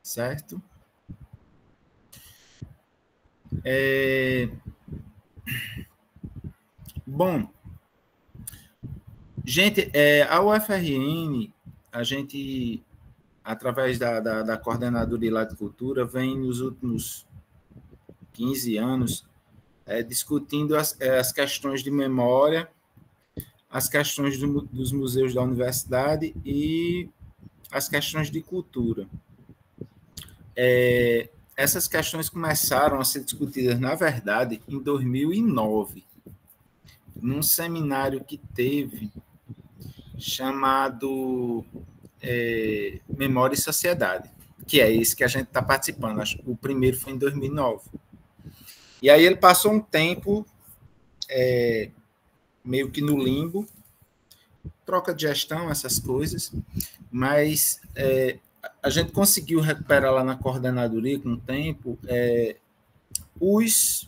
certo? Bom, gente, a UFRN, a gente, através da Coordenadoria lá de Cultura, vem nos últimos 15 anos discutindo as questões de memória, as questões dos museus da universidade e as questões de cultura. Essas questões começaram a ser discutidas, na verdade, em 2009, num seminário que teve chamado Memória e Sociedade, que é esse que a gente está participando. O primeiro foi em 2009. E aí ele passou um tempo meio que no limbo, troca de gestão, essas coisas, mas a gente conseguiu recuperar lá na coordenadoria com o tempo os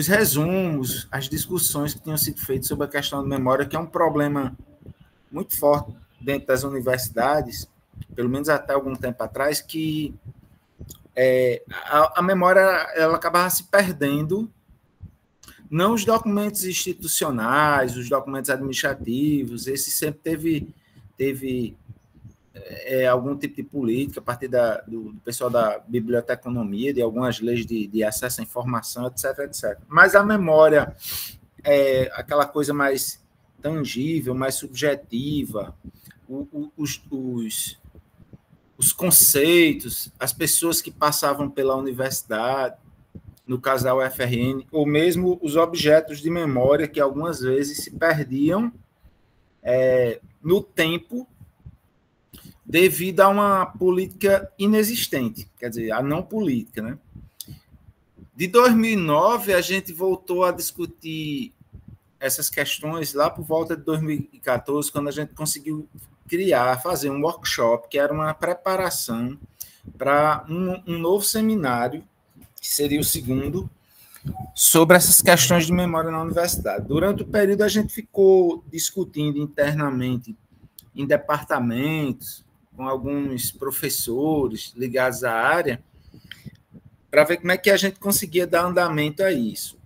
resumos, as discussões que tinham sido feitas sobre a questão de memória, que é um problema muito forte dentro das universidades, pelo menos até algum tempo atrás, que a memória ela acabava se perdendo, não os documentos institucionais, os documentos administrativos, esse sempre teve algum tipo de política a partir do pessoal da biblioteconomia, de algumas leis de acesso à informação, etc, etc. Mas a memória é aquela coisa mais tangível, mais subjetiva, os conceitos, as pessoas que passavam pela universidade, no caso da UFRN, ou mesmo os objetos de memória que algumas vezes se perdiam no tempo devido a uma política inexistente, quer dizer, a não política, né? De 2009, a gente voltou a discutir essas questões lá por volta de 2014, quando a gente conseguiu fazer um workshop, que era uma preparação para um novo seminário, que seria o segundo, sobre essas questões de memória na universidade. Durante o período, a gente ficou discutindo internamente em departamentos, com alguns professores ligados à área, para ver como é que a gente conseguia dar andamento a isso.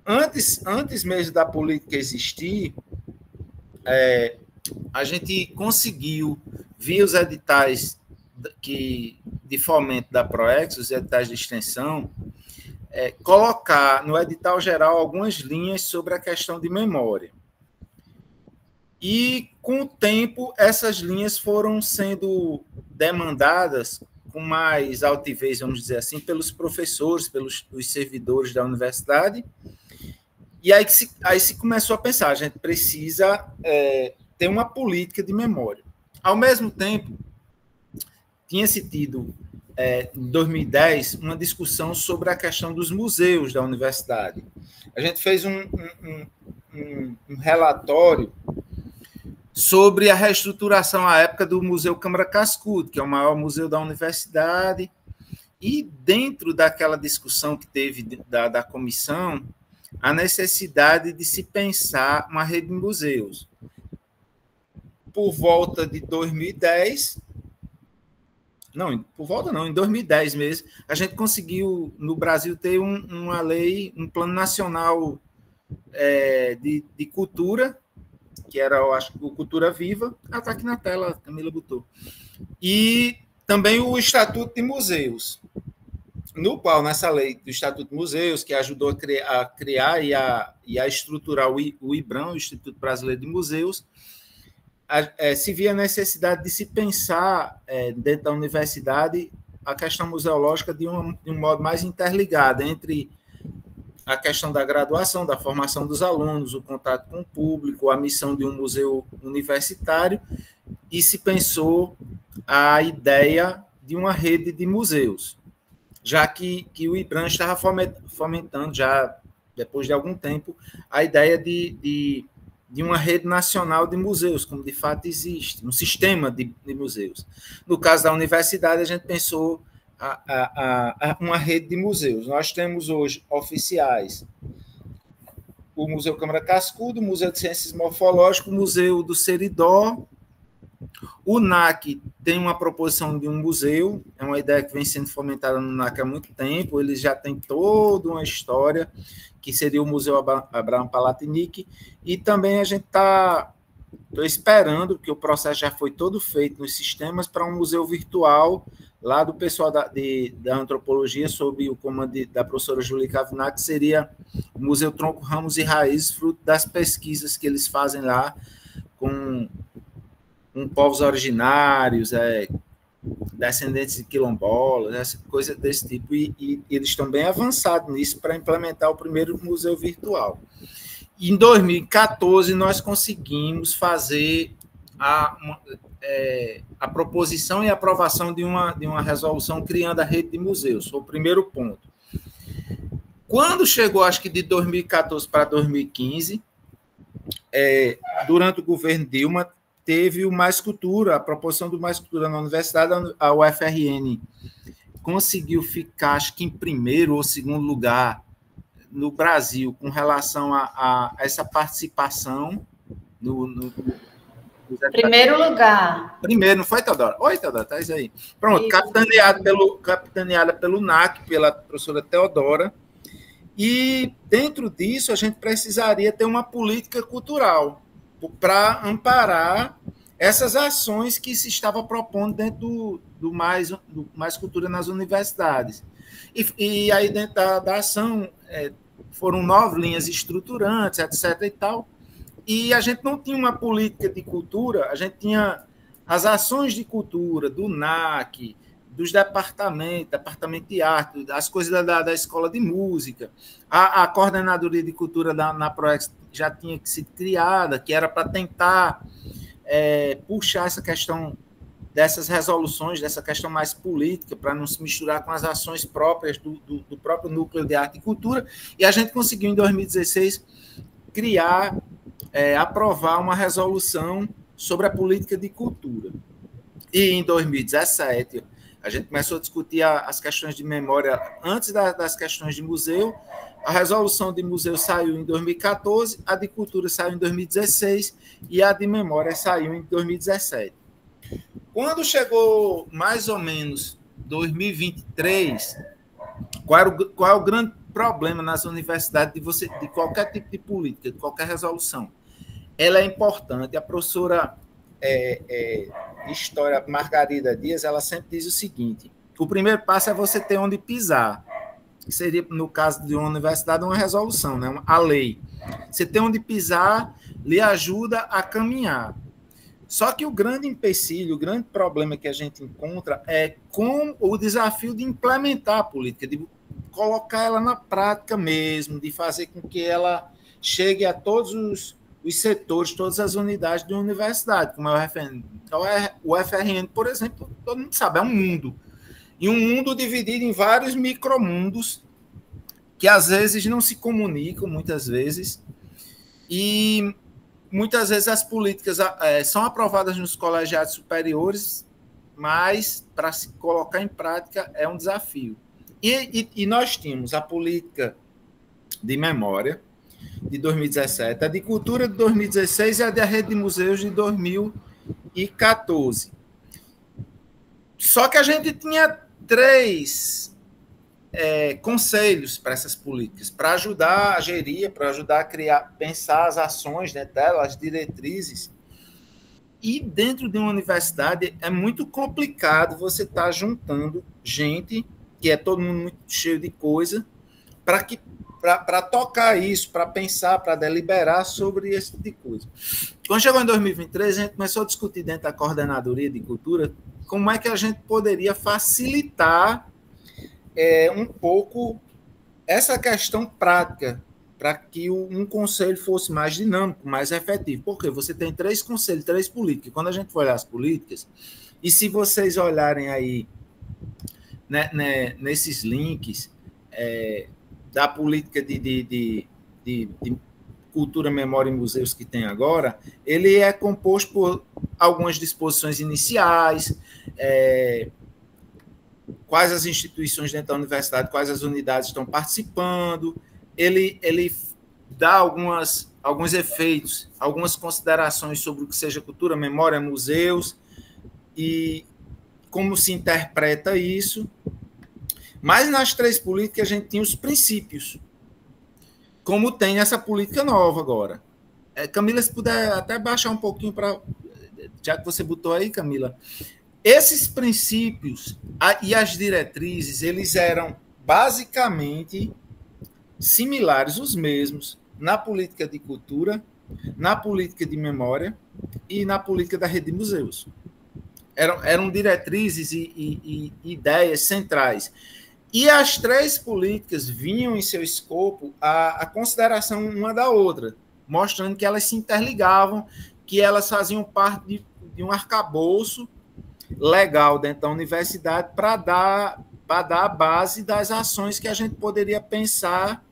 Antes mesmo da política existir, a gente conseguiu, via os editais de fomento da PROEX, os editais de extensão, colocar no edital geral algumas linhas sobre a questão de memória. E, com o tempo, essas linhas foram sendo demandadas com mais altivez, vamos dizer assim, pelos professores, pelos servidores da universidade. E aí se começou a pensar, a gente precisa ter uma política de memória. Ao mesmo tempo, tinha-se tido, em 2010, uma discussão sobre a questão dos museus da universidade. A gente fez um relatório sobre a reestruturação à época do Museu Câmara Cascudo, que é o maior museu da universidade, e dentro daquela discussão que teve da comissão, a necessidade de se pensar uma rede de museus. Por volta de 2010, em 2010 mesmo, a gente conseguiu, no Brasil, ter uma lei, um plano nacional de cultura, que era, eu acho, o Cultura Viva, está aqui na tela, a Camila botou, e também o Estatuto de Museus, no qual, nessa lei do Estatuto de Museus, que ajudou a criar e a estruturar o IBRAM, o Instituto Brasileiro de Museus, se via a necessidade de se pensar, dentro da universidade, a questão museológica de um modo mais interligado entre a questão da graduação, da formação dos alunos, o contato com o público, a missão de um museu universitário, e se pensou a ideia de uma rede de museus, já que o IBRAM estava fomentando, já depois de algum tempo, a ideia de uma rede nacional de museus, como de fato existe, um sistema de museus. No caso da universidade, a gente pensou uma rede de museus. Nós temos hoje oficiais o Museu Câmara Cascudo, o Museu de Ciências Morfológicas, o Museu do Seridó O NAC tem uma proposição de um museu, é uma ideia que vem sendo fomentada no NAC há muito tempo, eles já têm toda uma história, que seria o Museu Abraham Palatinic, e também a gente está esperando, que o processo já foi todo feito nos sistemas, para um museu virtual, lá do pessoal da antropologia, sob o comando da professora Julie Cavinac, que seria o Museu Tronco, Ramos e Raízes, fruto das pesquisas que eles fazem lá com povos originários, descendentes de quilombolas, essa coisa desse tipo, e eles estão bem avançados nisso para implementar o primeiro museu virtual. Em 2014, nós conseguimos fazer a proposição e aprovação de uma resolução criando a rede de museus, foi o primeiro ponto. Quando chegou, acho que de 2014 para 2015, durante o governo Dilma, teve o Mais Cultura, a proposição do Mais Cultura na universidade, a UFRN conseguiu ficar, acho que em primeiro ou segundo lugar no Brasil com relação a essa participação primeiro lugar. Primeiro, não foi, Teodora? Oi, Teodora, tá isso aí. Pronto, capitaneada pelo NAC, pela professora Teodora, e dentro disso a gente precisaria ter uma política cultural para amparar essas ações que se estava propondo dentro do mais Cultura nas universidades. E aí, dentro da ação, foram 9 linhas estruturantes, etc. e tal, e a gente não tinha uma política de cultura, a gente tinha as ações de cultura do NAC, dos departamento de arte, as coisas da escola de música, a coordenadoria de cultura na PROEX já tinha sido criada, que era para tentar puxar essa questão dessas resoluções, dessa questão mais política, para não se misturar com as ações próprias do próprio núcleo de arte e cultura, e a gente conseguiu, em 2016, aprovar uma resolução sobre a política de cultura. E em 2017, a gente começou a discutir as questões de memória antes das questões de museu. A resolução de museu saiu em 2014, a de cultura saiu em 2016 e a de memória saiu em 2017. Quando chegou mais ou menos 2023, qual é o grande problema nas universidades de qualquer tipo de política, de qualquer resolução? Ela é importante. A professora de História, Margarida Dias, ela sempre diz o seguinte: o primeiro passo é você ter onde pisar, que seria, no caso de uma universidade, uma resolução, né? A lei. Você ter onde pisar lhe ajuda a caminhar. Só que o grande empecilho, o grande problema que a gente encontra é com o desafio de implementar a política, de colocar ela na prática mesmo, de fazer com que ela chegue a todos os setores, todas as unidades de uma universidade, como é o UFRN. Então, o UFRN, por exemplo, todo mundo sabe, é um mundo. E um mundo dividido em vários micromundos que, às vezes, não se comunicam, muitas vezes, e muitas vezes as políticas são aprovadas nos colegiados superiores, mas para se colocar em prática é um desafio. E nós tínhamos a política de memória de 2017, a de cultura de 2016 e a da rede de museus de 2014. Só que a gente tinha 3 conselhos para essas políticas, para ajudar a gerir, para ajudar a criar, pensar as ações dela, as diretrizes. E dentro de uma universidade é muito complicado você estar juntando gente, que é todo mundo muito cheio de coisa, para tocar isso, para pensar, para deliberar sobre esse tipo de coisa. Quando chegou em 2023, a gente começou a discutir dentro da coordenadoria de cultura como é que a gente poderia facilitar um pouco essa questão prática, para que um conselho fosse mais dinâmico, mais efetivo. Porque você tem 3 conselhos, 3 políticas. Quando a gente for olhar as políticas, e se vocês olharem aí nesses links da política de cultura, memória e museus que tem agora, ele é composto por algumas disposições iniciais, quais as instituições dentro da universidade, quais as unidades estão participando, ele dá alguns efeitos, algumas considerações sobre o que seja cultura, memória, museus, e como se interpreta isso. Mas nas 3 políticas a gente tinha os princípios, como tem essa política nova agora. Camila, se puder até baixar um pouquinho para... Já que você botou aí, Camila, esses princípios e as diretrizes, eles eram basicamente similares, os mesmos, na política de cultura, na política de memória e na política da rede de museus. Eram diretrizes e ideias centrais. E as 3 políticas vinham em seu escopo a consideração uma da outra, mostrando que elas se interligavam, que elas faziam parte de um arcabouço legal dentro da universidade para dar a base das ações que a gente poderia pensar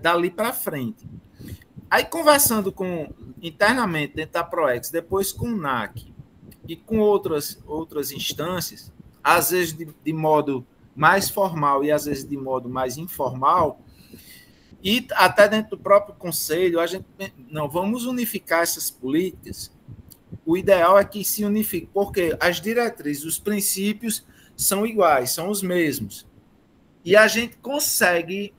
dali para frente. Aí, conversando internamente dentro da PROEX, depois com o NAC e com outras instâncias, às vezes de modo mais formal e às vezes de modo mais informal, e até dentro do próprio conselho, a gente não vamos unificar essas políticas. O ideal é que se unifique, porque as diretrizes, os princípios são iguais, são os mesmos. E a gente consegue,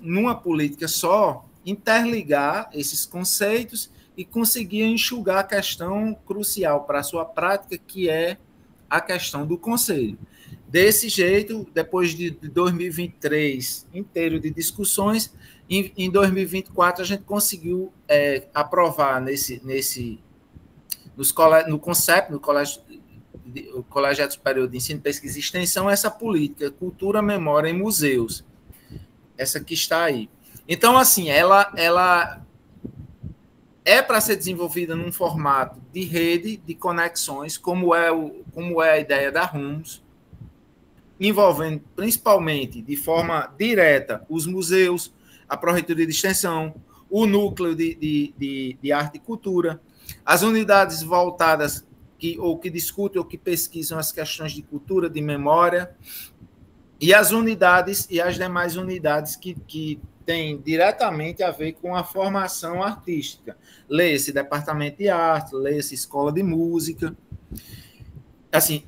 numa política só, interligar esses conceitos e conseguir enxugar a questão crucial para a sua prática, que é a questão do conselho. Desse jeito, depois de 2023 inteiro de discussões, em 2024 a gente conseguiu aprovar no CONCEP, no Colegiado Superior de Ensino, Pesquisa e Extensão, essa política, cultura, memória e museus. Essa que está aí. Então, assim, ela é para ser desenvolvida num formato de rede, de conexões, como é a ideia da RUMOS, envolvendo principalmente, de forma direta, os museus, a Pró-Reitoria de Extensão, o núcleo de arte e cultura, as unidades voltadas que discutem ou que pesquisam as questões de cultura, de memória, e as demais unidades que têm diretamente a ver com a formação artística. Leia-se departamento de arte, leia-se escola de música. Assim,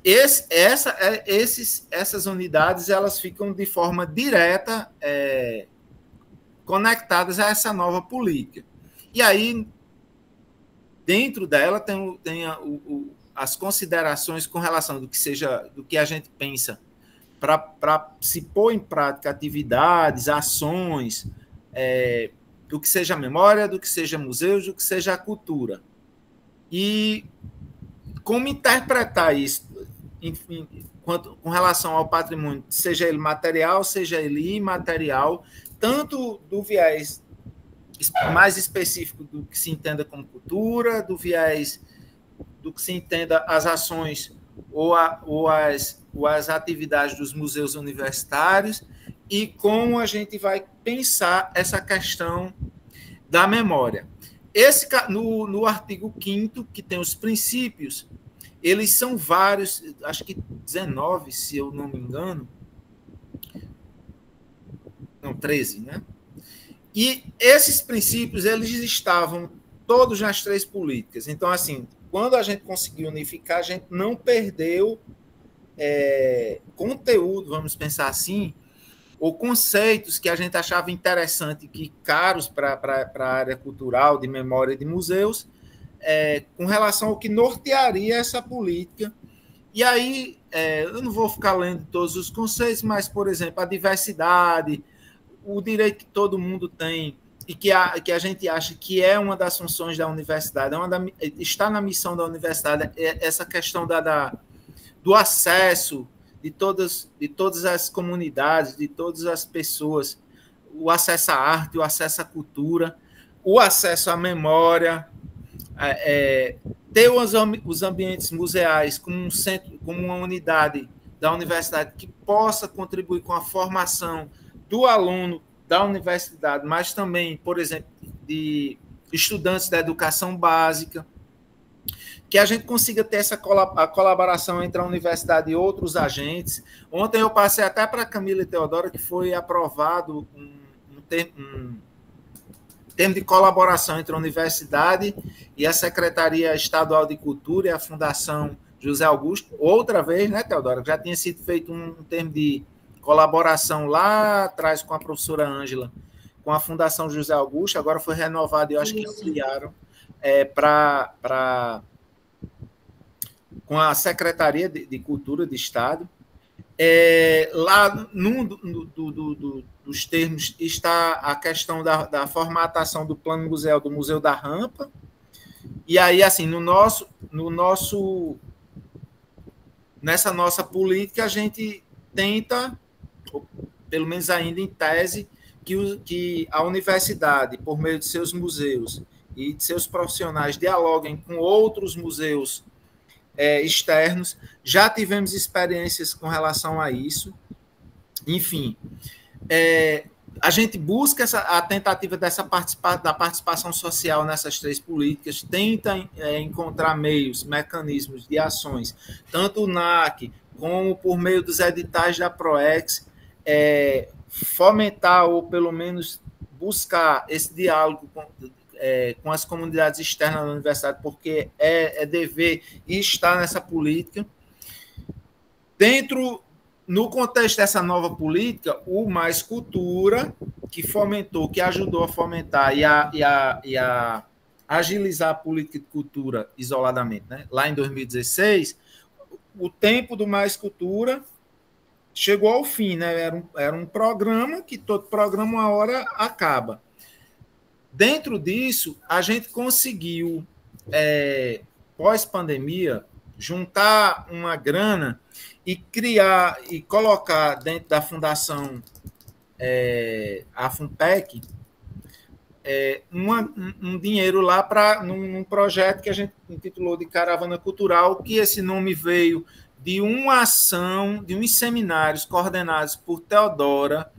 essas unidades elas ficam de forma direta conectadas a essa nova política. E aí, dentro dela, tem as considerações com relação do que a gente pensa para se pôr em prática atividades, ações, do que seja memória, do que seja museus, do que seja a cultura. E como interpretar isso, enfim, com relação ao patrimônio, seja ele material, seja ele imaterial, tanto do viés mais específico do que se entenda como cultura, do viés do que se entenda as ações ou as atividades dos museus universitários, e como a gente vai pensar essa questão da memória. No artigo 5º, que tem os princípios, eles são vários, acho que 19, se eu não me engano. Não, 13, né? E esses princípios, eles estavam todos nas 3 políticas. Então, assim, quando a gente conseguiu unificar, a gente não perdeu conteúdo, vamos pensar assim, ou conceitos que a gente achava interessante, que caros para a área cultural, de memória e de museus, com relação ao que nortearia essa política. E aí, eu não vou ficar lendo todos os conceitos, mas, por exemplo, a diversidade, o direito que todo mundo tem e que a gente acha que é uma das funções da universidade, está na missão da universidade, essa questão do acesso de todas as comunidades, de todas as pessoas, o acesso à arte, o acesso à cultura, o acesso à memória, ter os ambientes museais como um centro, como uma unidade da universidade que possa contribuir com a formação do aluno da universidade, mas também, por exemplo, de estudantes da educação básica, que a gente consiga ter a colaboração entre a universidade e outros agentes. Ontem eu passei até para a Camila e Teodora que foi aprovado um termo de colaboração entre a universidade e a Secretaria Estadual de Cultura e a Fundação José Augusto, outra vez, né, Teodora? Já tinha sido feito um termo de colaboração lá atrás com a professora Ângela, com a Fundação José Augusto, agora foi renovado e eu acho que ampliaram com a Secretaria de Cultura do Estado. Lá, num dos termos, está a questão da formatação do plano museal do Museu da Rampa. E aí, assim, nessa nossa política, a gente tenta, pelo menos ainda em tese, que a universidade, por meio de seus museus e de seus profissionais, dialoguem com outros museus externos. Já tivemos experiências com relação a isso. Enfim, a gente busca a tentativa da participação social nessas 3 políticas, tenta encontrar meios, mecanismos de ações, tanto o NAC como por meio dos editais da PROEX, fomentar ou pelo menos buscar esse diálogo com as comunidades externas da universidade, porque é dever e está nessa política. No contexto dessa nova política, o Mais Cultura, que ajudou a fomentar e a agilizar a política de cultura isoladamente, né? Lá em 2016, o tempo do Mais Cultura chegou ao fim, né? Era um programa que todo programa uma hora acaba. Dentro disso, a gente conseguiu, pós-pandemia, juntar uma grana e criar e colocar dentro da fundação, a FUNPEC, um dinheiro lá num projeto que a gente intitulou de Caravana Cultural, que esse nome veio de uma ação, de uns seminários coordenados por Teodora,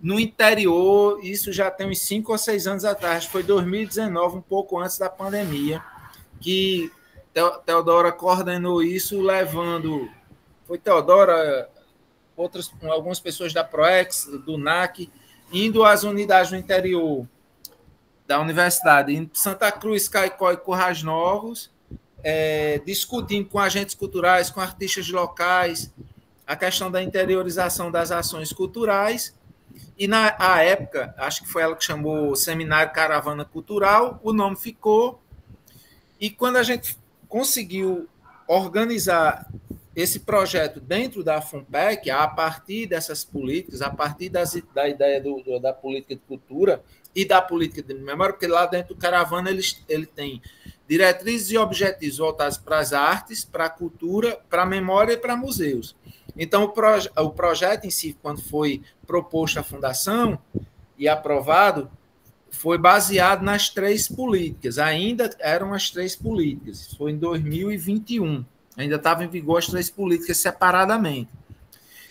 no interior. Isso já tem uns 5 ou 6 anos atrás, foi 2019, um pouco antes da pandemia, que Teodora coordenou isso, levando... Foi Teodora, algumas pessoas da PROEX, do NAC, indo às unidades no interior da universidade, em Santa Cruz, Caicó e Currais Novos, discutindo com agentes culturais, com artistas locais, a questão da interiorização das ações culturais. E, na época, acho que foi ela que chamou o Seminário Caravana Cultural, o nome ficou. E quando a gente conseguiu organizar esse projeto dentro da FUNPEC, a partir dessas políticas, a partir da ideia da política de cultura e da política de memória, porque lá dentro do Caravana ele tem diretrizes e objetivos voltados para as artes, para a cultura, para a memória e para museus. Então, o projeto em si, quando foi proposto à fundação e aprovado, foi baseado nas 3 políticas. Ainda eram as 3 políticas. Foi em 2021. Ainda estavam em vigor as 3 políticas separadamente.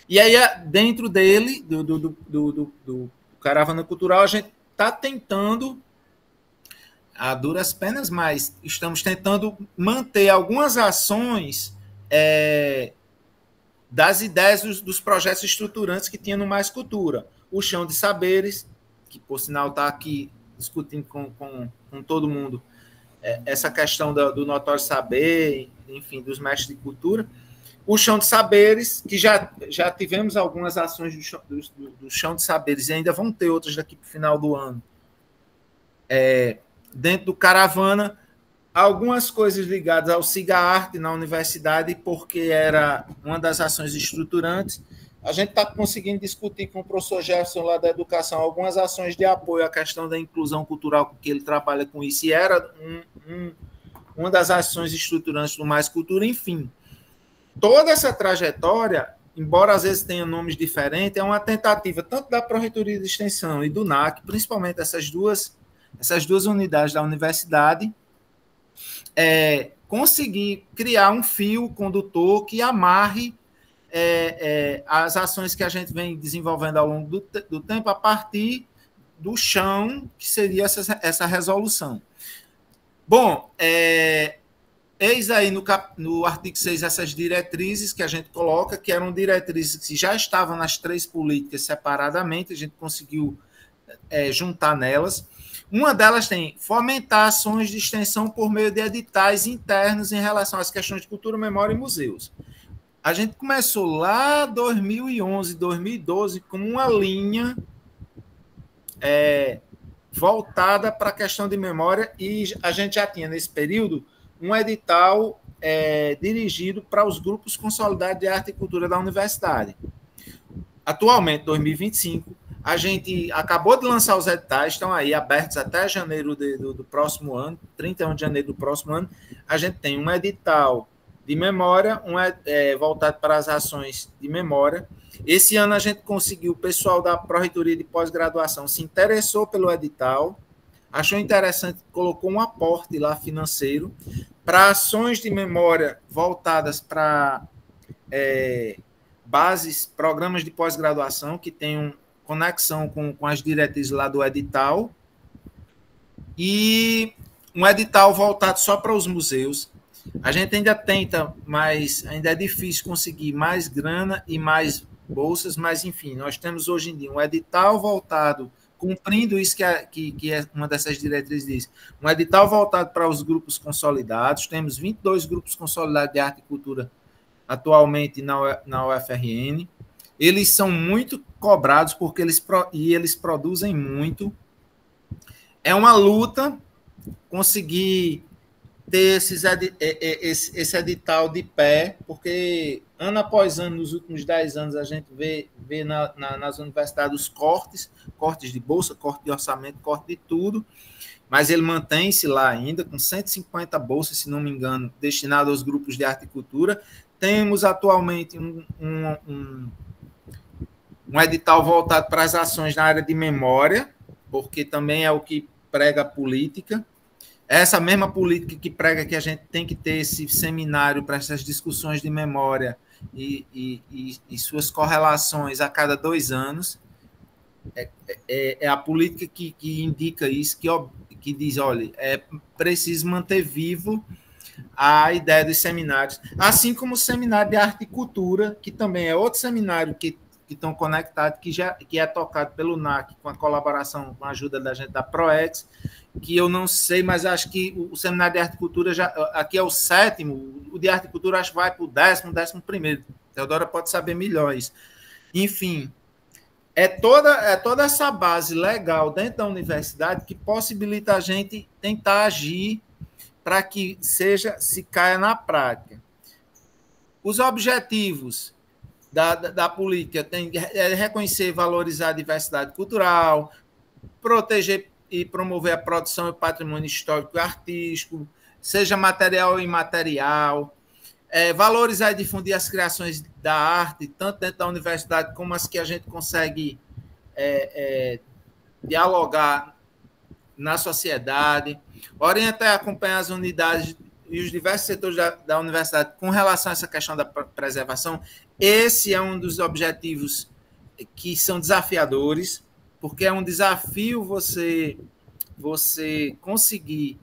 E aí, dentro dele, do Caravana Cultural, a gente está tentando, a duras penas, mas estamos tentando manter algumas ações das ideias dos projetos estruturantes que tinha no Mais Cultura. O Chão de Saberes, que, por sinal, está aqui discutindo com todo mundo essa questão do notório saber, enfim, dos mestres de cultura. O Chão de Saberes, que já tivemos algumas ações do Chão de Saberes e ainda vão ter outras daqui para o final do ano. Dentro do Caravana, algumas coisas ligadas ao Siga Arte na universidade, porque era uma das ações estruturantes. A gente está conseguindo discutir com o professor Jefferson lá da educação algumas ações de apoio à questão da inclusão cultural, porque ele trabalha com isso, e era uma das ações estruturantes do Mais Cultura. Enfim, toda essa trajetória, embora às vezes tenha nomes diferentes, é uma tentativa tanto da Pró-Reitoria de Extensão e do NAC, principalmente essas duas unidades da universidade, conseguir criar um fio condutor que amarre as ações que a gente vem desenvolvendo ao longo do tempo a partir do chão, que seria essa resolução. Bom, eis aí no artigo 6 essas diretrizes que a gente coloca, que eram diretrizes que já estavam nas 3 políticas separadamente, a gente conseguiu juntar nelas. Uma delas tem fomentar ações de extensão por meio de editais internos em relação às questões de cultura, memória e museus. A gente começou lá em 2011, 2012, com uma linha voltada para a questão de memória, e a gente já tinha, nesse período, um edital dirigido para os grupos consolidados de arte e cultura da universidade. Atualmente, 2025, a gente acabou de lançar os editais, estão aí abertos até janeiro do próximo ano, 31 de janeiro do próximo ano. A gente tem um edital de memória, voltado para as ações de memória. Esse ano a gente conseguiu, o pessoal da Pró-Reitoria de Pós-Graduação se interessou pelo edital, achou interessante, colocou um aporte lá financeiro para ações de memória voltadas para bases, programas de pós-graduação que tenham conexão com as diretrizes lá do edital, e um edital voltado só para os museus. A gente ainda tenta, mas ainda é difícil conseguir mais grana e mais bolsas, mas, enfim, nós temos hoje em dia um edital voltado, cumprindo isso que é uma dessas diretrizes diz, um edital voltado para os grupos consolidados. Temos 22 grupos consolidados de arte e cultura atualmente na UFRN. Eles são muito cobrados porque eles produzem muito. É uma luta conseguir ter esse edital de pé, porque ano após ano, nos últimos 10 anos, a gente vê nas universidades os cortes de bolsa, corte de orçamento, corte de tudo, mas ele mantém-se lá ainda, com 150 bolsas, se não me engano, destinadas aos grupos de arte e cultura. Temos atualmente um edital voltado para as ações na área de memória, porque também é o que prega a política. Essa mesma política que prega que a gente tem que ter esse seminário para essas discussões de memória e suas correlações a cada 2 anos. É a política que indica isso, que diz, olha, é preciso manter vivo a ideia dos seminários, assim como o seminário de arte e cultura, que também é outro seminário que estão conectados, que é tocado pelo NAC, com a colaboração, com a ajuda da gente da ProEx, que eu não sei, mas acho que o seminário de arte e cultura aqui é o 7º, o de arte e cultura acho que vai para o 10º, 11º. Teodora pode saber melhor isso. Enfim, é toda essa base legal dentro da universidade que possibilita a gente tentar agir para que se caia na prática. Os objetivos da política tem reconhecer e valorizar a diversidade cultural, proteger e promover a produção e patrimônio histórico e artístico, seja material ou imaterial, valorizar e difundir as criações da arte, tanto dentro da universidade como as que a gente consegue dialogar na sociedade, orientar e acompanhar as unidades e os diversos setores da universidade com relação a essa questão da preservação. Esse é um dos objetivos que são desafiadores, porque é um desafio você conseguir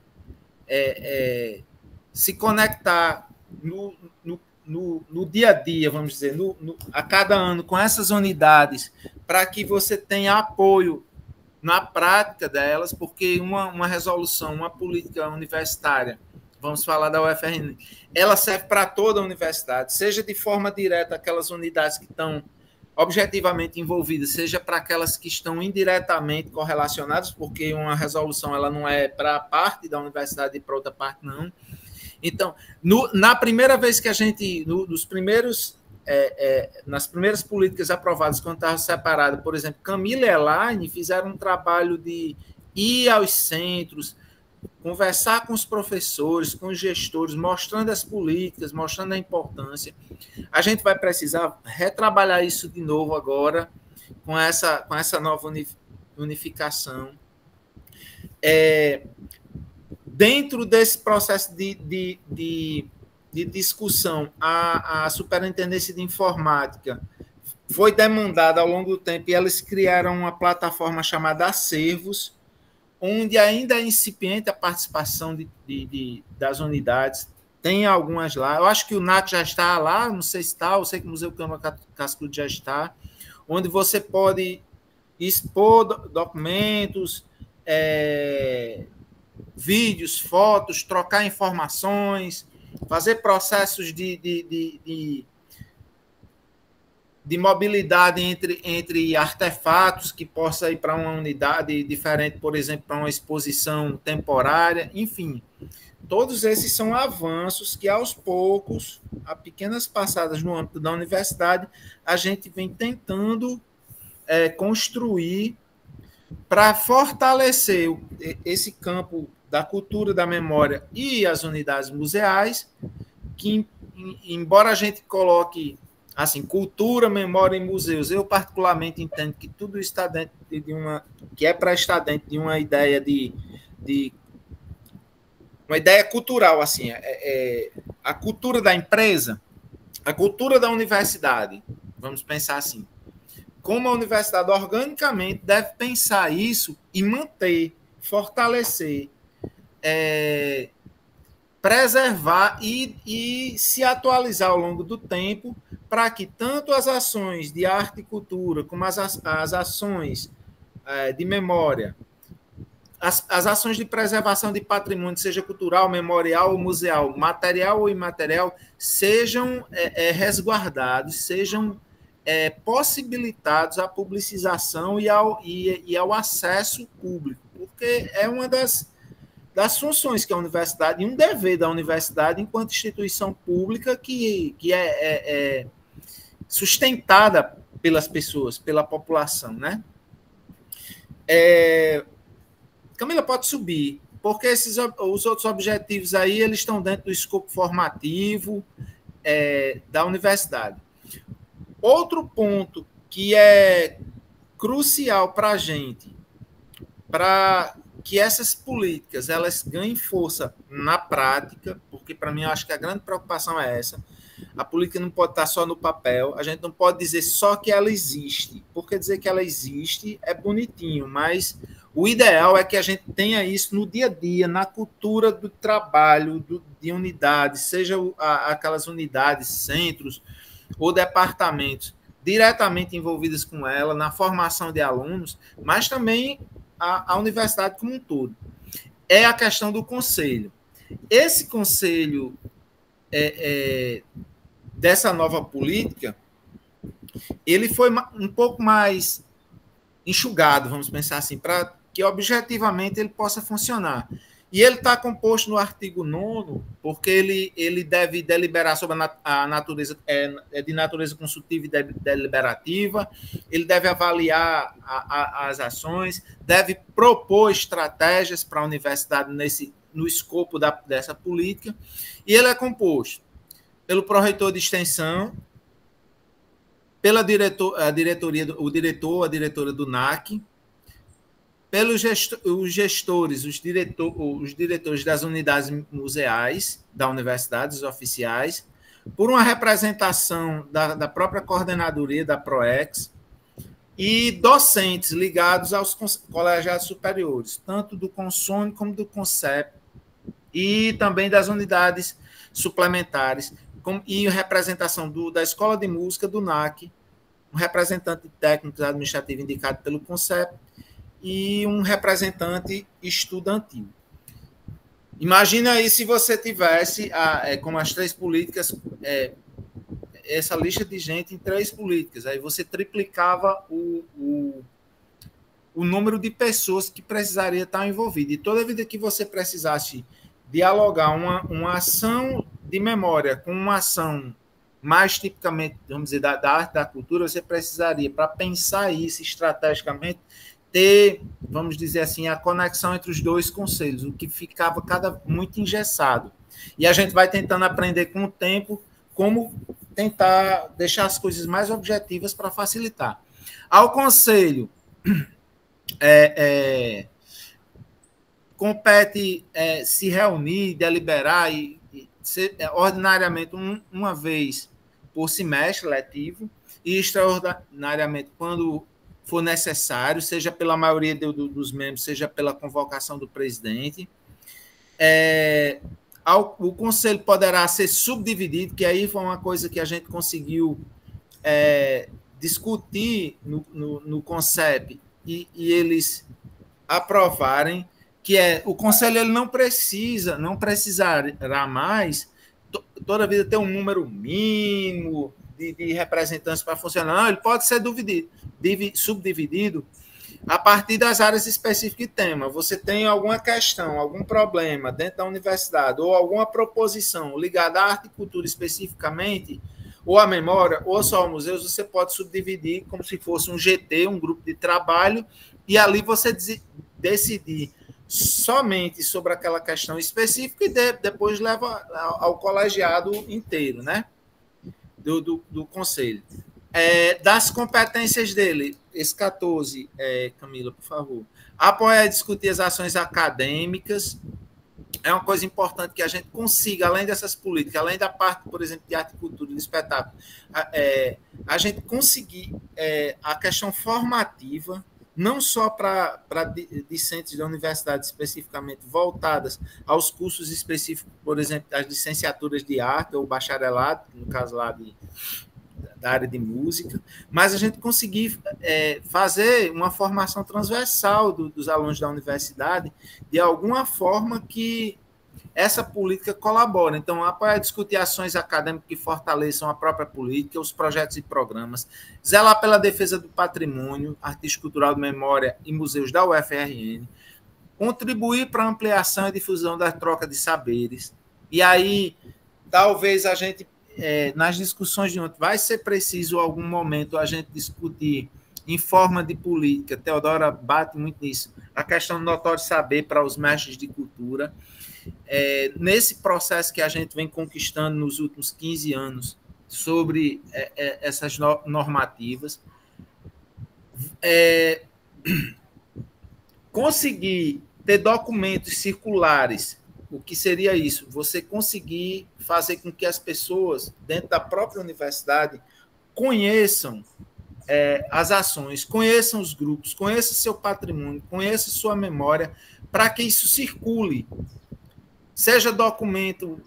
se conectar no dia a dia, vamos dizer, a cada ano com essas unidades, para que você tenha apoio na prática delas, porque uma resolução, uma política universitária, vamos falar da UFRN, ela serve para toda a universidade, seja de forma direta aquelas unidades que estão objetivamente envolvidas, seja para aquelas que estão indiretamente correlacionadas, porque uma resolução ela não é para parte da universidade e para outra parte não. Então, na primeira vez que a gente, nas primeiras políticas aprovadas, quando estava separada, por exemplo, Camila e Elaine fizeram um trabalho de ir aos centros, conversar com os professores, com os gestores, mostrando as políticas, mostrando a importância. A gente vai precisar retrabalhar isso de novo agora, com essa nova unificação. Dentro desse processo de discussão, a Superintendência de Informática foi demandada ao longo do tempo e eles criaram uma plataforma chamada Acervos, onde ainda é incipiente a participação das unidades. Tem algumas lá. Eu acho que o NAT já está lá, não sei se está, eu sei que o Museu Câmara Cascudo já está, onde você pode expor documentos, vídeos, fotos, trocar informações, fazer processos de mobilidade entre artefatos que possa ir para uma unidade diferente, por exemplo, para uma exposição temporária, enfim. Todos esses são avanços que, aos poucos, a pequenas passadas no âmbito da universidade, a gente vem tentando construir para fortalecer esse campo da cultura, da memória e as unidades museais, que, embora a gente coloque assim, cultura, memória e museus, eu particularmente entendo que tudo está dentro que é para estar dentro de uma ideia de uma ideia cultural, assim, a cultura da empresa, a cultura da universidade, vamos pensar assim, como a universidade organicamente deve pensar isso e manter, fortalecer, preservar e se atualizar ao longo do tempo, para que tanto as ações de arte e cultura, como as ações de memória, as ações de preservação de patrimônio, seja cultural, memorial ou museal, material ou imaterial, sejam resguardados, sejam possibilitados à publicização e ao acesso público, porque é uma das funções que a universidade, e um dever da universidade enquanto instituição pública que é sustentada pelas pessoas, pela população, né? Camila, pode subir, porque os outros objetivos aí, eles estão dentro do escopo formativo da universidade. Outro ponto que é crucial para a gente, para que essas políticas elas ganhem força na prática, porque para mim eu acho que a grande preocupação é essa. A política não pode estar só no papel, a gente não pode dizer só que ela existe, porque dizer que ela existe é bonitinho, mas o ideal é que a gente tenha isso no dia a dia, na cultura do trabalho, de unidades, seja aquelas unidades, centros ou departamentos diretamente envolvidas com ela, na formação de alunos, mas também a universidade como um todo. É a questão do conselho. Esse conselho dessa nova política, ele foi um pouco mais enxugado, vamos pensar assim, para que objetivamente ele possa funcionar. E ele está composto no artigo 9º, porque ele deve deliberar sobre a natureza, de natureza consultiva e deliberativa, ele deve avaliar as ações, deve propor estratégias para a universidade no escopo dessa política, e ele é composto pelo pró-reitor de extensão, pela a diretora do NAC, pelos gestores, os diretores das unidades museais da universidade, os oficiais, por uma representação da própria coordenadoria da PROEX e docentes ligados aos colegiados superiores, tanto do CONSONE como do CONCEP, e também das unidades suplementares, e representação da Escola de Música, do NAC, um representante técnico administrativo indicado pelo CONCEP, e um representante estudantil. Imagina aí se você tivesse, como as 3 políticas, essa lista de gente em 3 políticas, aí você triplicava o número de pessoas que precisaria estar envolvida. E toda vida que você precisasse dialogar uma ação de memória com uma ação mais tipicamente, vamos dizer, da arte, da cultura, você precisaria, para pensar isso estrategicamente, ter, vamos dizer assim, a conexão entre os 2 conselhos, o que ficava muito engessado. E a gente vai tentando aprender com o tempo como tentar deixar as coisas mais objetivas para facilitar. Ao conselho, compete se reunir, deliberar, ordinariamente uma vez por semestre letivo, e extraordinariamente quando for necessário, seja pela maioria dos membros, seja pela convocação do presidente. O conselho poderá ser subdividido, que aí foi uma coisa que a gente conseguiu discutir no CONCEP, e eles aprovarem, que o Conselho ele não precisará mais toda vida ter um número mínimo de representantes para funcionar. Não, ele pode ser subdividido a partir das áreas específicas de tema. Você tem alguma questão, algum problema dentro da universidade, ou alguma proposição ligada à arte e cultura especificamente, ou à memória, ou só aos museus, você pode subdividir como se fosse um GT, um grupo de trabalho, e ali você decidir somente sobre aquela questão específica e depois leva ao colegiado inteiro, né? Do conselho. Das competências dele, esse 14, Camila, por favor. Apoiar e discutir as ações acadêmicas. É uma coisa importante que a gente consiga, além dessas políticas, além da parte, por exemplo, de arte e cultura, de espetáculo, a gente conseguir a questão formativa, não só para discentes da universidade especificamente voltadas aos cursos específicos, por exemplo, as licenciaturas de arte ou bacharelado, no caso lá da área de música, mas a gente conseguir fazer uma formação transversal dos alunos da universidade de alguma forma que essa política colabora. Então, apoiar discutir ações acadêmicas que fortaleçam a própria política, os projetos e programas, zelar pela defesa do patrimônio artístico, cultural, de memória e museus da UFRN, contribuir para a ampliação e difusão da troca de saberes. E aí, talvez a gente, nas discussões de ontem, vai ser preciso, em algum momento, a gente discutir em forma de política, Teodora bate muito nisso, a questão do notório saber para os mestres de cultura. Nesse processo que a gente vem conquistando nos últimos 15 anos sobre essas normativas, conseguir ter documentos circulares. O que seria isso? Você conseguir fazer com que as pessoas, dentro da própria universidade, conheçam as ações, conheçam os grupos, conheçam seu patrimônio, conheçam sua memória, para que isso circule. Seja documento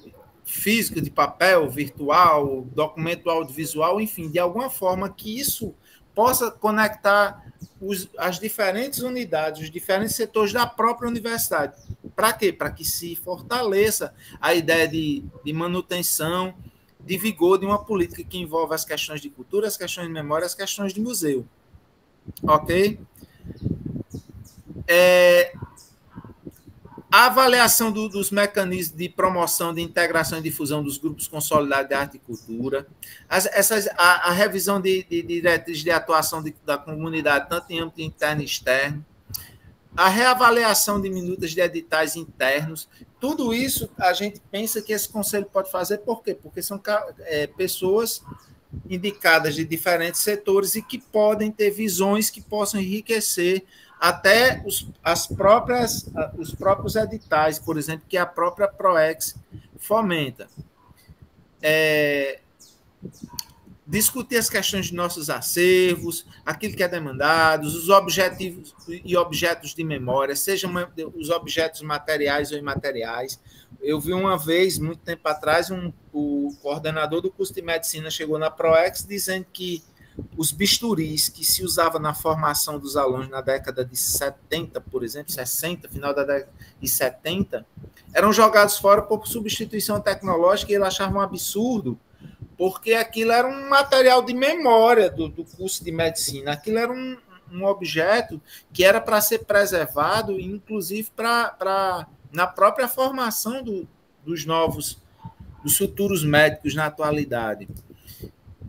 físico, de papel, virtual, documento audiovisual, enfim, de alguma forma que isso possa conectar as diferentes unidades, os diferentes setores da própria universidade. Para quê? Para que se fortaleça a ideia de manutenção, de vigor de uma política que envolve as questões de cultura, as questões de memória, as questões de museu. Ok? A avaliação dos mecanismos de promoção, de integração e difusão dos grupos consolidados de arte e cultura, a revisão de diretrizes de atuação da comunidade, tanto em âmbito interno e externo, a reavaliação de minutas de editais internos, tudo isso a gente pensa que esse conselho pode fazer, por quê? Porque são pessoas indicadas de diferentes setores e que podem ter visões que possam enriquecer até os próprios editais, por exemplo, que a própria PROEX fomenta. Discutir as questões de nossos acervos, aquilo que é demandado, os objetivos e objetos de memória, sejam os objetos materiais ou imateriais. Eu vi uma vez, muito tempo atrás, o coordenador do curso de medicina chegou na PROEX dizendo que os bisturis que se usavam na formação dos alunos na década de 70, por exemplo, 60, final da década de 70, eram jogados fora por substituição tecnológica e ele achava um absurdo, porque aquilo era um material de memória do curso de medicina, aquilo era um objeto que era para ser preservado, inclusive na própria formação dos futuros médicos na atualidade.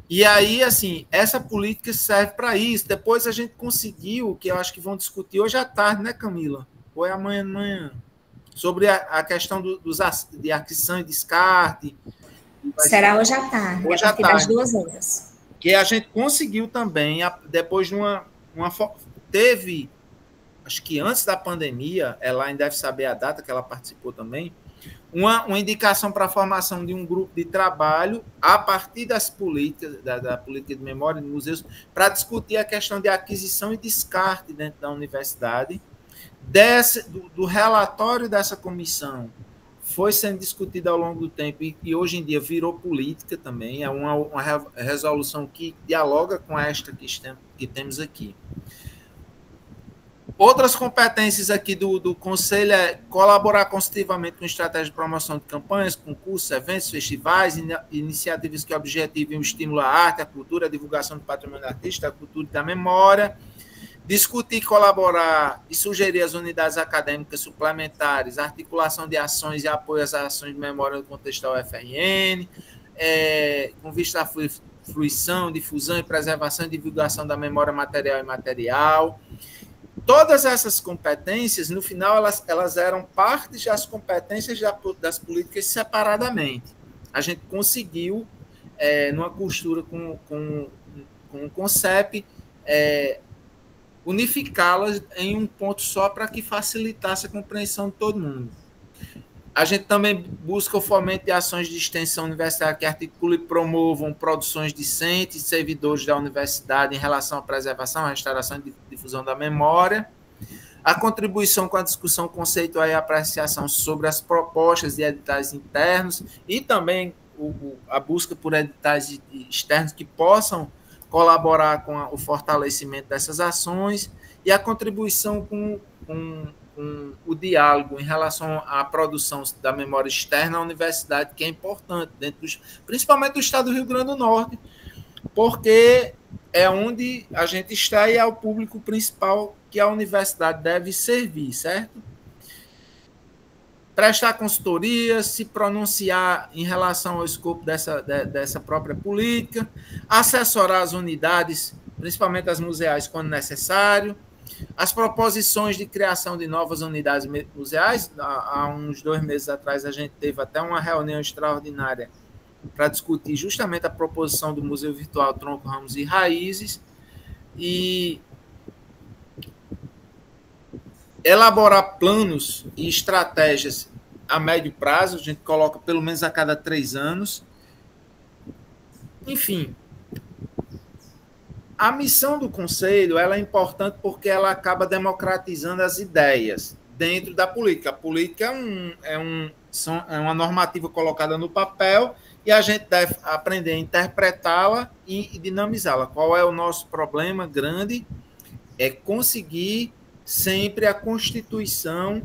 E aí, assim, essa política serve para isso. Depois a gente conseguiu, que eu acho que vão discutir hoje à tarde, né, Camila? Ou é amanhã de manhã? Sobre a questão de aquisição e descarte. Será hoje à tarde, hoje a partir das 2h. Que a gente conseguiu também, depois de teve, acho que antes da pandemia, ela ainda deve saber a data que ela participou também, uma indicação para a formação de um grupo de trabalho a partir das políticas, da política de memória de museus, para discutir a questão de aquisição e descarte dentro da universidade. Do relatório dessa comissão foi sendo discutido ao longo do tempo e hoje em dia virou política também, é uma resolução que dialoga com esta que temos aqui. Outras competências aqui do Conselho é colaborar consultivamente com estratégias de promoção de campanhas, concursos, eventos, festivais, iniciativas que objetivem o estímulo à arte, à cultura, a divulgação do patrimônio artístico, da cultura e da memória, discutir, colaborar e sugerir às unidades acadêmicas suplementares, articulação de ações e apoio às ações de memória no contexto da UFRN, com vista à fruição, difusão e preservação e divulgação da memória material e imaterial. Todas essas competências, no final, elas eram parte das competências das políticas separadamente. A gente conseguiu, numa costura com o CONCEP, unificá-las em um ponto só para que facilitasse a compreensão de todo mundo. A gente também busca o fomento de ações de extensão universitária que articulem e promovam produções discentes de servidores da universidade em relação à preservação, à restauração e difusão da memória. A contribuição com a discussão conceitual e apreciação sobre as propostas de editais internos e também a busca por editais externos que possam colaborar com o fortalecimento dessas ações e a contribuição com o diálogo em relação à produção da memória externa à universidade, que é importante, principalmente do estado do Rio Grande do Norte, porque é onde a gente está e é o público principal que a universidade deve servir, certo? Prestar consultoria, se pronunciar em relação ao escopo dessa própria política, assessorar as unidades, principalmente as museais, quando necessário, as proposições de criação de novas unidades museais. Há uns 2 meses atrás, a gente teve até uma reunião extraordinária para discutir justamente a proposição do Museu Virtual Tronco, Ramos e Raízes, e elaborar planos e estratégias a médio prazo. A gente coloca pelo menos a cada 3 anos. Enfim, a missão do Conselho ela é importante porque ela acaba democratizando as ideias dentro da política. A política é uma normativa colocada no papel e a gente deve aprender a interpretá-la e dinamizá-la. Qual é o nosso problema grande? É conseguir sempre a constituição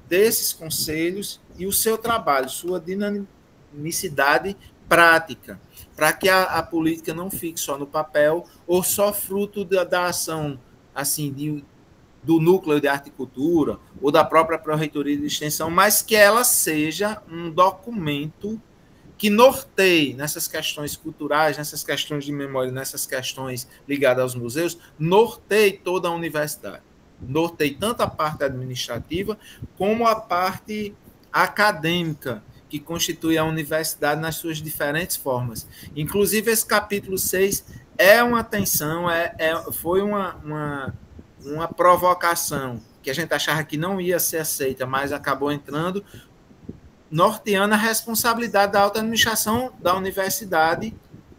desses conselhos e o seu trabalho, sua dinamicidade prática, para que a política não fique só no papel ou só fruto da ação assim, do núcleo de arte e cultura ou da própria Pró-Reitoria de Extensão, mas que ela seja um documento que norteie nessas questões culturais, nessas questões de memória, nessas questões ligadas aos museus, norteie toda a universidade. Norteie tanto a parte administrativa como a parte acadêmica, que constitui a universidade nas suas diferentes formas. Inclusive, esse capítulo 6 é uma atenção, foi uma provocação que a gente achava que não ia ser aceita, mas acabou entrando, norteando a responsabilidade da alta administração da universidade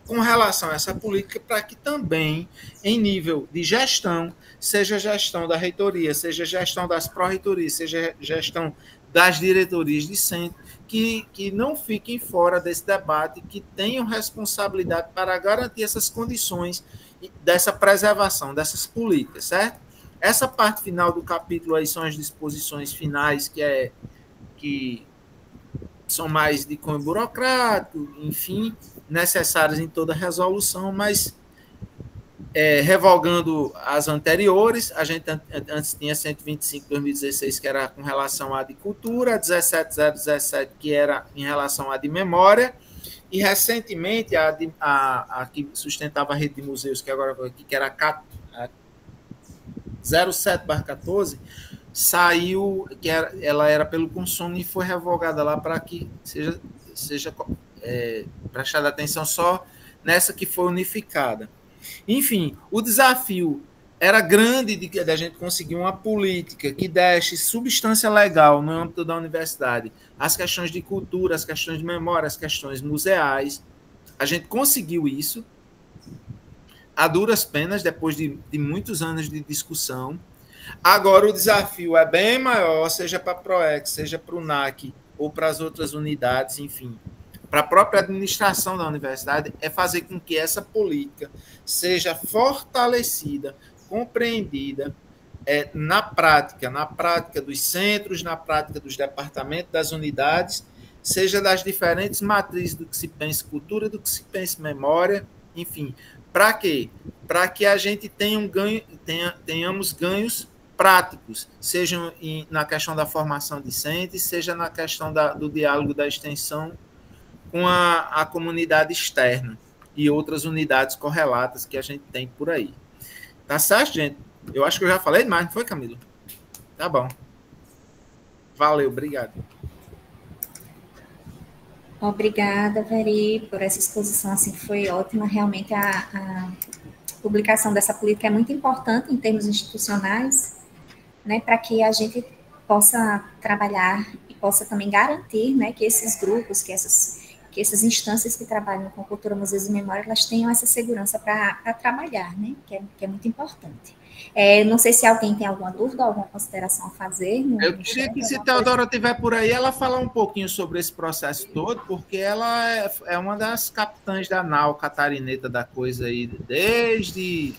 com relação a essa política, para que também, em nível de gestão, seja gestão da reitoria, seja gestão das pró-reitorias, seja gestão das diretorias de centro, que não fiquem fora desse debate, que tenham responsabilidade para garantir essas condições dessa preservação, dessas políticas, certo? Essa parte final do capítulo aí são as disposições finais, que são mais de cunho burocrático, enfim, necessárias em toda resolução, mas revogando as anteriores. A gente antes tinha 125 de 2016, que era com relação à de cultura, 17017, que era em relação à de memória, e recentemente a que sustentava a rede de museus, que agora aqui, que era a 07/14, saiu, que ela era pelo consumo e foi revogada lá para que seja prestada atenção só nessa que foi unificada. Enfim, o desafio era grande de a gente conseguir uma política que desse substância legal no âmbito da universidade, as questões de cultura, as questões de memória, as questões museais. A gente conseguiu isso a duras penas, depois de muitos anos de discussão. Agora o desafio é bem maior, seja para a PROEX, seja para o NAC ou para as outras unidades, enfim, para a própria administração da universidade, é fazer com que essa política seja fortalecida, compreendida, na prática dos centros, na prática dos departamentos, das unidades, seja das diferentes matrizes do que se pensa cultura, do que se pensa memória, enfim. Para quê? Para que a gente tenhamos ganhos práticos, sejam na questão da formação discente, seja na questão do diálogo da extensão com a comunidade externa e outras unidades correlatas que a gente tem por aí. Tá certo, gente? Eu acho que eu já falei demais, não foi, Camilo? Tá bom. Valeu, obrigado. Obrigada, Veri, por essa exposição, assim, foi ótima. Realmente, a publicação dessa política é muito importante em termos institucionais, né, para que a gente possa trabalhar e possa também garantir, né, que esses grupos, que essas instâncias que trabalham com cultura, museus e memória, elas tenham essa segurança para trabalhar, né, que é muito importante. Não sei se alguém tem alguma dúvida, alguma consideração a fazer. Eu queria que, se Teodora estiver por aí, ela falar um pouquinho sobre esse processo todo, porque ela é uma das capitãs da nau catarineta da coisa aí, desde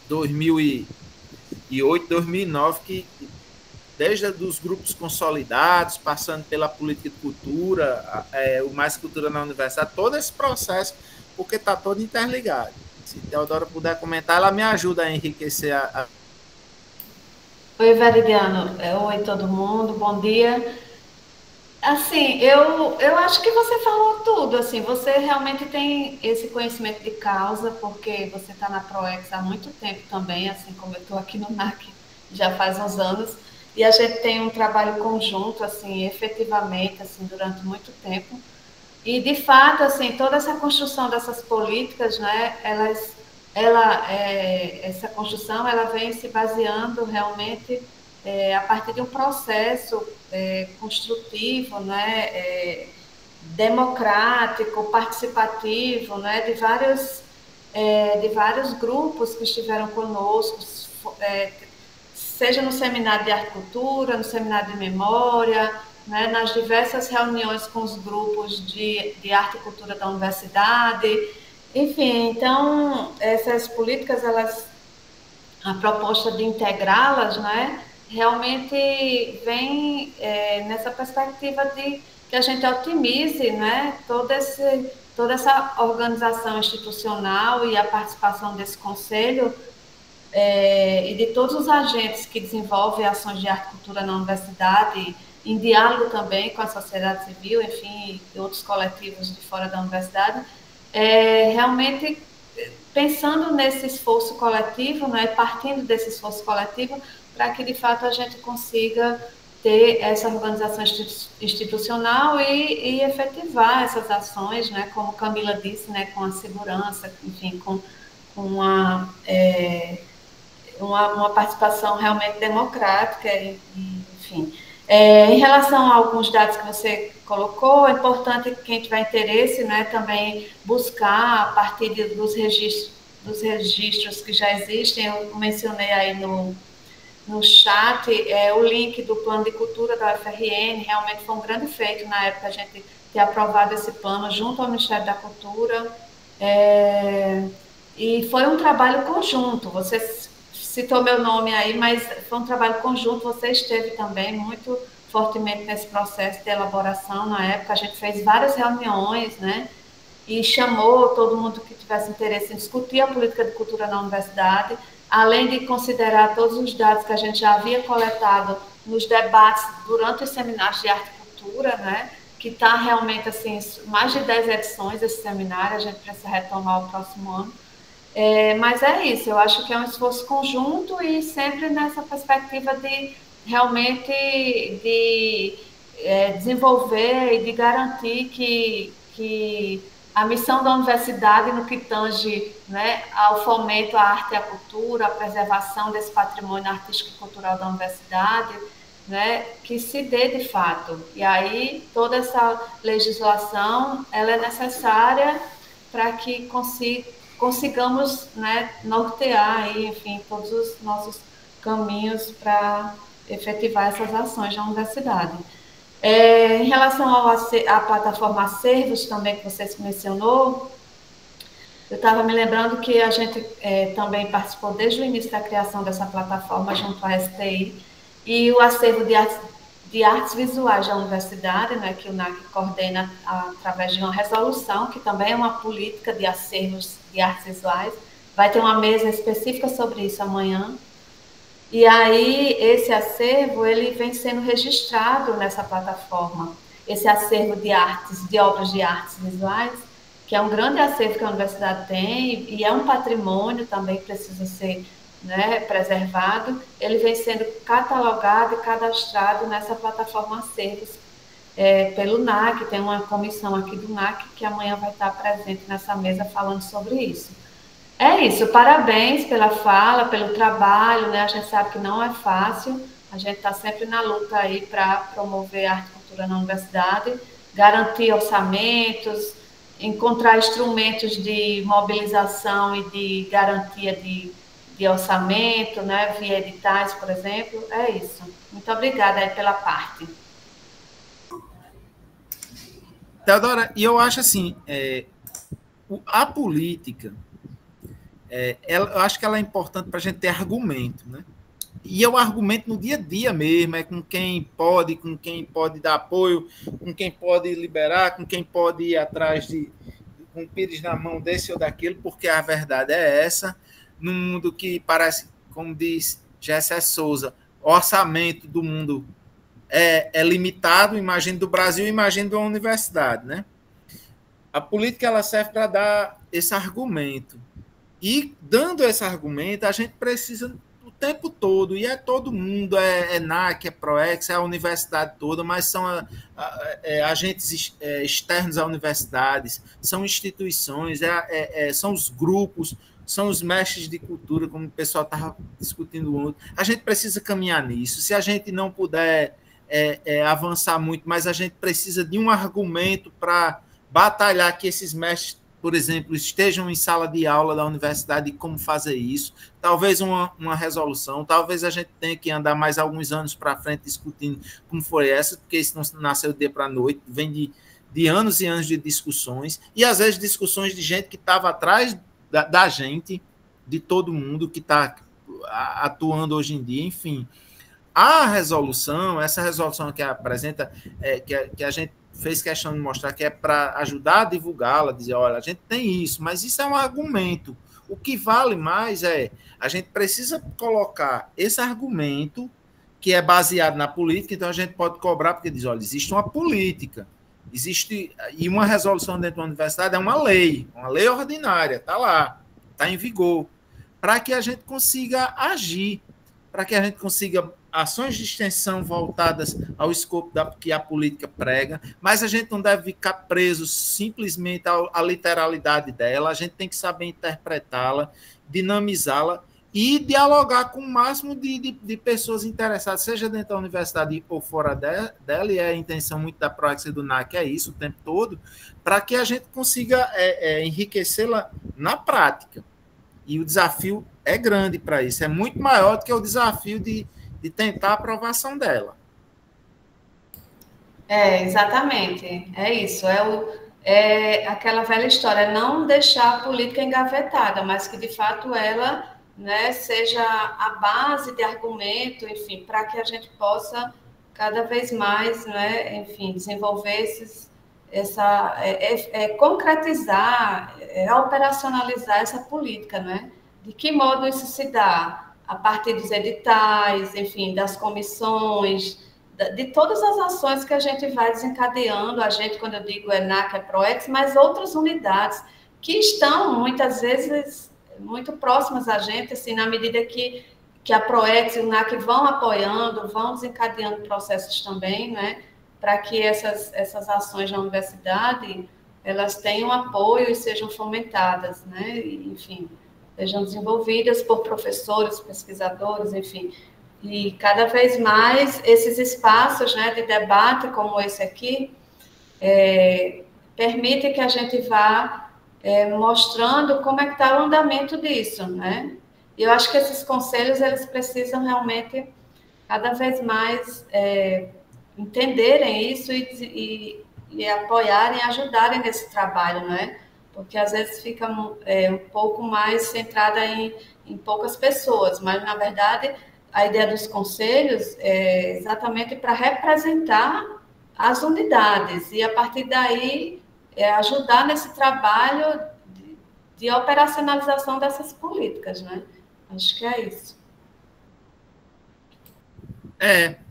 2008, 2009, que desde os grupos consolidados, passando pela política de cultura, o Mais Cultura na Universidade, todo esse processo, porque está todo interligado. Se a Teodora puder comentar, ela me ajuda a enriquecer Oi, Veridiano. Oi, todo mundo. Bom dia. Assim, eu acho que você falou tudo. Assim, você realmente tem esse conhecimento de causa, porque você está na ProEx há muito tempo também, assim como eu estou aqui no NAC já faz uns anos. E a gente tem um trabalho conjunto, assim, efetivamente, assim, durante muito tempo. E, de fato, assim, toda essa construção dessas políticas, né, essa construção, ela vem se baseando realmente a partir de um processo construtivo, né, democrático, participativo, né, de vários grupos que estiveram conosco, seja no seminário de arte e cultura, no seminário de memória, né, nas diversas reuniões com os grupos de arte e cultura da universidade. Enfim, então, essas políticas, a proposta de integrá-las, né, realmente vem nessa perspectiva de que a gente otimize, né, toda essa organização institucional e a participação desse conselho e de todos os agentes que desenvolvem ações de arte e cultura na universidade, em diálogo também com a sociedade civil, enfim, e outros coletivos de fora da universidade, realmente pensando nesse esforço coletivo, né, partindo desse esforço coletivo, para que, de fato, a gente consiga ter essa organização institucional e efetivar essas ações, né, como Camila disse, né, com a segurança, enfim, com uma participação realmente democrática, enfim. Em relação a alguns dados que você colocou, é importante que quem tiver interesse, né, também buscar a partir dos registros que já existem. Eu mencionei aí no chat o link do plano de cultura da UFRN. Realmente foi um grande feito na época a gente ter aprovado esse plano junto ao Ministério da Cultura. E foi um trabalho conjunto. Você citou meu nome aí, mas foi um trabalho conjunto. Você esteve também muito fortemente nesse processo de elaboração na época. A gente fez várias reuniões, né? E chamou todo mundo que tivesse interesse em discutir a política de cultura na universidade, além de considerar todos os dados que a gente já havia coletado nos debates durante os seminários de arte e cultura, né? Que está realmente, assim, mais de 10 edições desse seminário, a gente precisa retomar o próximo ano. Mas é isso, eu acho que é um esforço conjunto e sempre nessa perspectiva de realmente desenvolver e de garantir que a missão da universidade no que tange, né, ao fomento à arte e à cultura, à preservação desse patrimônio artístico e cultural da universidade, né, que se dê de fato. E aí toda essa legislação ela é necessária para que consigamos, né, nortear aí, enfim, todos os nossos caminhos para efetivar essas ações na universidade. Em relação à plataforma Acervos também que você mencionou, Eu estava me lembrando que a gente também participou desde o início da criação dessa plataforma junto à STI, e o acervo de artes visuais da universidade, né, que o NAC coordena através de uma resolução, que também é uma política de acervos de artes visuais. Vai ter uma mesa específica sobre isso amanhã. E aí, esse acervo, ele vem sendo registrado nessa plataforma. Esse acervo de artes, de obras de artes visuais, que é um grande acervo que a universidade tem, e é um patrimônio também que precisa ser, né, preservado, ele vem sendo catalogado e cadastrado nessa plataforma Acervos pelo NAC. Tem uma comissão aqui do NAC que amanhã vai estar presente nessa mesa falando sobre isso. É isso, parabéns pela fala, pelo trabalho, né? A gente sabe que não é fácil, a gente está sempre na luta aí para promover a arte e cultura na universidade, garantir orçamentos, encontrar instrumentos de mobilização e de garantia de orçamento, né? Via editais, por exemplo. É isso. Muito obrigada aí pela parte. Teodora, e eu acho assim, a política, eu acho que ela é importante para a gente ter argumento, né? E é o argumento no dia a dia mesmo, com quem pode dar apoio, com quem pode liberar, com quem pode ir atrás com o pires na mão desse ou daquele, porque a verdade é essa, num mundo que parece, como diz Gessé Souza, o orçamento do mundo é limitado, imagine do Brasil, imagine de uma universidade, né? A política ela serve para dar esse argumento. E, dando esse argumento, a gente precisa o tempo todo, e é todo mundo, é NAC, é PROEX, é a universidade toda, mas são agentes externos à universidades, são instituições, são os grupos, são os mestres de cultura, como o pessoal estava discutindo ontem. A gente precisa caminhar nisso. Se a gente não puder avançar muito, mas a gente precisa de um argumento para batalhar que esses mestres, por exemplo, estejam em sala de aula da universidade e como fazer isso, talvez uma resolução, talvez a gente tenha que andar mais alguns anos para frente discutindo como foi essa, porque isso não nasceu do dia para a noite, vem de anos e anos de discussões, e às vezes discussões de gente que estava atrás da gente, de todo mundo que está atuando hoje em dia, enfim. Essa resolução que apresenta, que a gente fez questão de mostrar que é para ajudar a divulgá-la, dizer, olha, a gente tem isso, mas isso é um argumento. O que vale mais a gente precisa colocar esse argumento que é baseado na política, então a gente pode cobrar, porque diz, olha, existe uma política, e uma resolução dentro da universidade é uma lei ordinária, está lá, está em vigor, para que a gente consiga agir, para que a gente consiga ações de extensão voltadas ao escopo que a política prega, mas a gente não deve ficar preso simplesmente à literalidade dela, a gente tem que saber interpretá-la, dinamizá-la e dialogar com o máximo de pessoas interessadas, seja dentro da universidade ou fora dela, e a intenção muito da PROEX e do NAC é isso o tempo todo, para que a gente consiga enriquecê-la na prática. E o desafio é grande para isso, é muito maior do que o desafio de tentar a aprovação dela. Exatamente, é isso, é aquela velha história, não deixar a política engavetada, mas que de fato ela, né, seja a base de argumento, enfim, para que a gente possa cada vez mais, né, enfim, desenvolver concretizar, operacionalizar essa política, né? De que modo isso se dá? A partir dos editais, enfim, das comissões, de todas as ações que a gente vai desencadeando, a gente, quando eu digo NAC, PROEX, mas outras unidades que estão, muitas vezes, muito próximas a gente, assim, na medida que a PROEX e o NAC vão apoiando, vão desencadeando processos também, né, para que essas ações na universidade, elas tenham apoio e sejam fomentadas, né, enfim, sejam desenvolvidas por professores, pesquisadores, enfim. E cada vez mais esses espaços, né, de debate como esse aqui permitem que a gente vá mostrando como é que está o andamento disso, né? E eu acho que esses conselhos, eles precisam realmente cada vez mais entenderem isso e apoiarem, ajudarem nesse trabalho, né? porque às vezes fica um pouco mais centrada em poucas pessoas, mas, na verdade, a ideia dos conselhos é exatamente para representar as unidades e, a partir daí, ajudar nesse trabalho de operacionalização dessas políticas, né? Acho que é isso.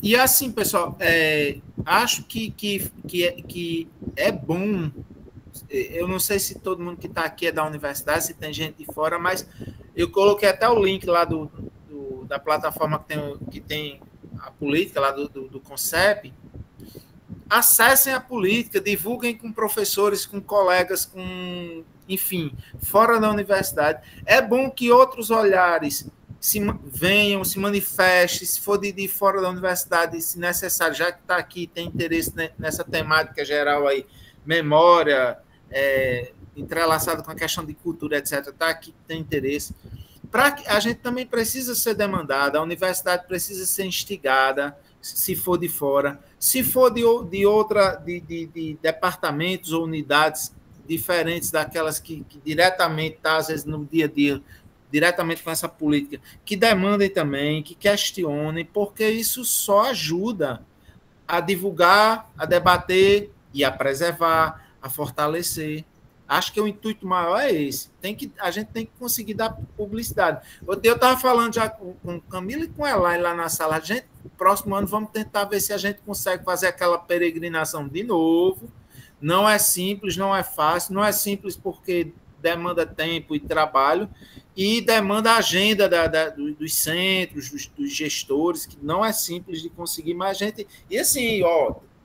E assim, pessoal, acho que é bom. Eu não sei se todo mundo que está aqui é da universidade, se tem gente de fora, mas eu coloquei até o link lá da plataforma que tem a política lá do CONCEP. Acessem a política, divulguem com professores, com colegas, enfim, fora da universidade. É bom que outros olhares venham, se manifestem, se for de fora da universidade, se necessário, já que está aqui, tem interesse nessa temática geral aí, memória, entrelaçada com a questão de cultura, etc., está aqui, tem interesse. A gente também precisa ser demandada, a universidade precisa ser instigada, se for de fora, se for de departamentos ou unidades diferentes daquelas que diretamente está, às vezes, no dia a dia, diretamente com essa política, que demandem também, que questionem, porque isso só ajuda a divulgar, a debater e a preservar, a fortalecer. Acho que o intuito maior é esse. A gente tem que conseguir dar publicidade. Eu estava falando já com Camila e com Elaine lá na sala. Próximo ano vamos tentar ver se a gente consegue fazer aquela peregrinação de novo. Não é simples, não é fácil. Não é simples porque demanda tempo e trabalho e demanda a agenda dos centros, dos gestores, que não é simples de conseguir, mas a gente... E assim,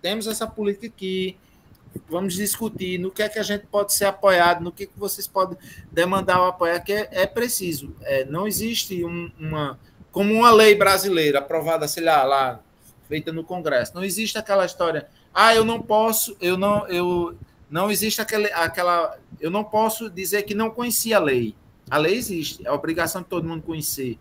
temos essa política aqui, vamos discutir no que é que a gente pode ser apoiado, no que vocês podem demandar ou apoiar, que é preciso. Não existe como uma lei brasileira aprovada, sei lá, feita no Congresso. Não existe aquela história, eu não posso, não existe eu não posso dizer que não conhecia a lei. A lei existe, é a obrigação de todo mundo conhecer.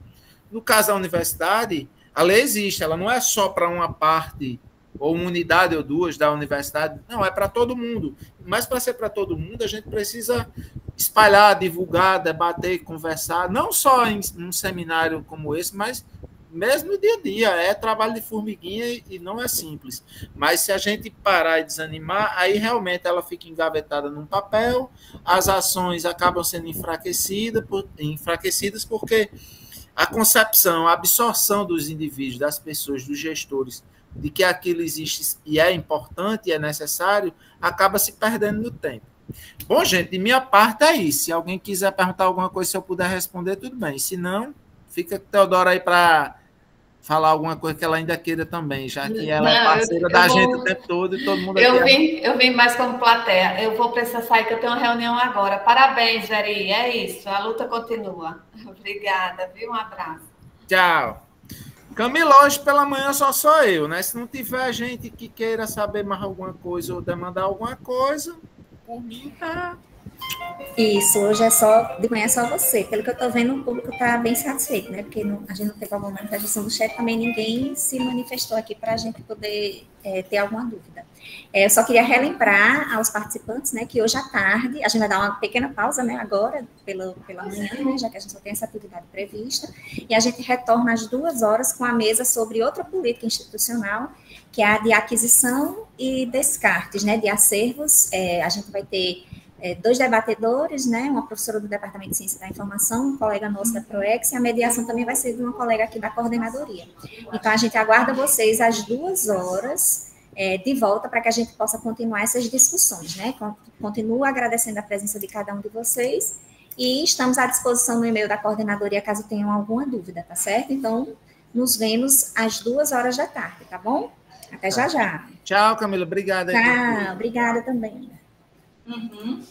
No caso da universidade, a lei existe, ela não é só para uma parte ou uma unidade ou duas da universidade, não, é para todo mundo. Mas para ser para todo mundo, a gente precisa espalhar, divulgar, debater, conversar, não só em um seminário como esse, mas mesmo no dia a dia. É trabalho de formiguinha e não é simples. Mas se a gente parar e desanimar, aí realmente ela fica engavetada num papel, as ações acabam sendo enfraquecidas porque a concepção, a absorção dos indivíduos, das pessoas, dos gestores, de que aquilo existe e é importante e é necessário, acaba se perdendo no tempo. Bom, gente, de minha parte é isso. Se alguém quiser perguntar alguma coisa, se eu puder responder, tudo bem. Se não, fica com a Teodora aí para falar alguma coisa que ela ainda queira também, já que ela é parceira da gente o tempo todo e todo mundo aqui. Eu vim mais como plateia. Eu vou precisar sair, que eu tenho uma reunião agora. Parabéns, Veri. É isso. A luta continua. Obrigada, viu? Um abraço. Tchau. Camila, hoje pela manhã só sou eu, né? Se não tiver gente que queira saber mais alguma coisa ou demandar alguma coisa, por mim tá. Isso, hoje de manhã é só você. Pelo que eu estou vendo, o público está bem satisfeito, né? Porque a gente não teve alguma manifestação do chat, também ninguém se manifestou aqui para a gente poder ter alguma dúvida. Eu só queria relembrar aos participantes, né, que hoje à tarde, a gente vai dar uma pequena pausa, né, agora, pela manhã, né, já que a gente só tem essa atividade prevista, e a gente retorna às 2h com a mesa sobre outra política institucional, que é a de aquisição e descartes, né, de acervos. A gente vai ter 2 debatedores, né, uma professora do Departamento de Ciência da Informação, um colega nosso da ProEx, e a mediação também vai ser de uma colega aqui da coordenadoria. Então, a gente aguarda vocês às 2h, de volta, para que a gente possa continuar essas discussões, né? Continuo agradecendo a presença de cada um de vocês e estamos à disposição no e-mail da coordenadoria, caso tenham alguma dúvida, tá certo? Então, nos vemos às 2h, tá bom? Até já. Tchau, Camila. Obrigada. Tchau, obrigada também. Uhum.